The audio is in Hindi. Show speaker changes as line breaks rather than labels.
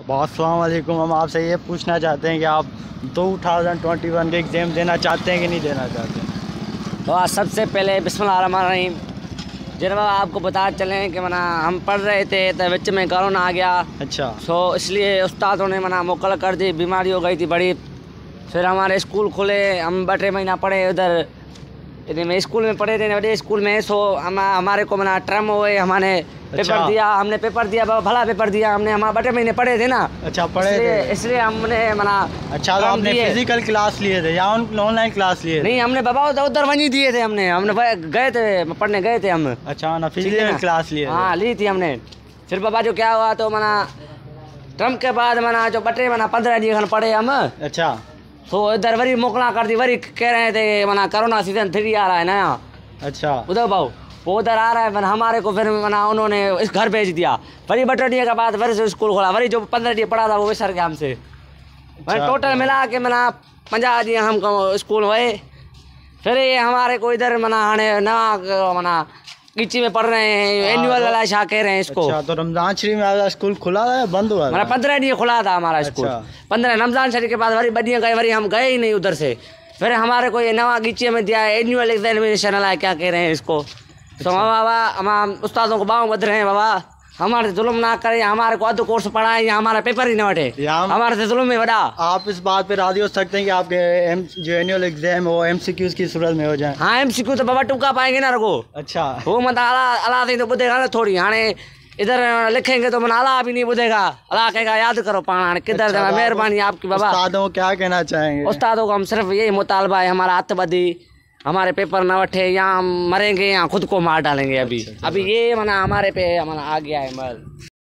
बहुत अस्सलाम वालेकुम। हम आपसे ये पूछना चाहते हैं कि आप 2021 के एग्ज़ाम देना चाहते हैं कि नहीं देना चाहते हैं?
तो आज सबसे पहले बिस्मिल्लाहिर्रहमानिर्रहीम। जनाब आपको बता चलें कि मना हम पढ़ रहे थे तो बीच में कोरोना आ गया।
अच्छा।
सो इसलिए उस्तादों ने मना मुकल कर दी, बीमारी हो गई थी बड़ी। फिर हमारे स्कूल खुले, हम 2 महीना पढ़े उधर में स्कूल में पढ़े थे, बड़े स्कूल में। सो हमारे को मना टर्म हुए, हमने पेपर दिया, हमने पेपर दिया, भला पेपर दिया हमने। हम 2 महीने पढ़े थे ना।
अच्छा, पढ़े थे
इसलिए हमने मना।
अच्छा, तो आपने फिजिकल क्लास लिए थे या ऑनलाइन क्लास लिए थे?
नहीं, हमने बाबा उधर वहीं दिए थे, हमने गए थे पढ़ने गए थे हम।
अच्छा ना, फिजिकल क्लास लिए?
हाँ ली थी हमने। फिर बाबा जो क्या हुआ तो मना टर्म के बाद मना जो 15 दिन पढ़े हम।
अच्छा।
तो इधर वरी मोकला कर दी, वरी कह रहे थे मना कोरोना सीजन 3 आ रहा है नया।
अच्छा।
उधर भाऊ वो उधर आ रहा है मना, हमारे को फिर मना उन्होंने इस घर भेज दिया। वरी 2 दिन के बाद वरी से स्कूल खोला, वरी जो 15 दिन पढ़ा था वो विसर गया हमसे। अच्छा। टोटल मिला के मना 50 दिन हम स्कूल हुए। फिर ये हमारे को इधर मना आने नवा मना कीची में पढ़ रहे हैं, एनुअल वाला शाह कह रहे हैं इसको।
अच्छा, तो रमजान शरीफ में स्कूल खुला था या बंद हुआ?
हमारा 15 दिन खुला था हमारा स्कूल। 15 रमजान शरीफ के बाद वरी बदियाँ गए, वरी हम गए ही नहीं उधर से। फिर हमारे को ये नवा कीची में दिया एनुअल एग्जामिनेशन वाला, क्या कह रहे हैं इसको। तो बाबा हम उस्तादों को बाहों बद रहे हैं, बाबा हमारे जुल्म ना करें, हमारे को अध कोर्स पढ़ाए या हमारा पेपर ही न बैठे, हमारे से जुल्म में बड़ा। आप
इस बात पे राजी हो सकते हैं कि आपके जो एनुअल एग्जाम है वो MCQs की सूरत में हो जाए?
हाँ, MCQ तो बाबा टूका पाएंगे ना रखो।
अच्छा।
वो मतलब अला तो बुधेगा ना थोड़ी, हाँ इधर लिखेंगे तो मन अला भी नहीं बुधेगा, अला कहेगा याद करो पाना किधर। अच्छा, मेहरबानी आपकी बाबा।
उस्तादों को क्या कहना चाहेंगे?
उस्तादों को हम सिर्फ यही मुतालबा है, हमारा अतबदी हमारे पेपर न बैठे, या हम मरेंगे या खुद को मार डालेंगे। अभी ये मना हमारे पे मना आ गया है मल।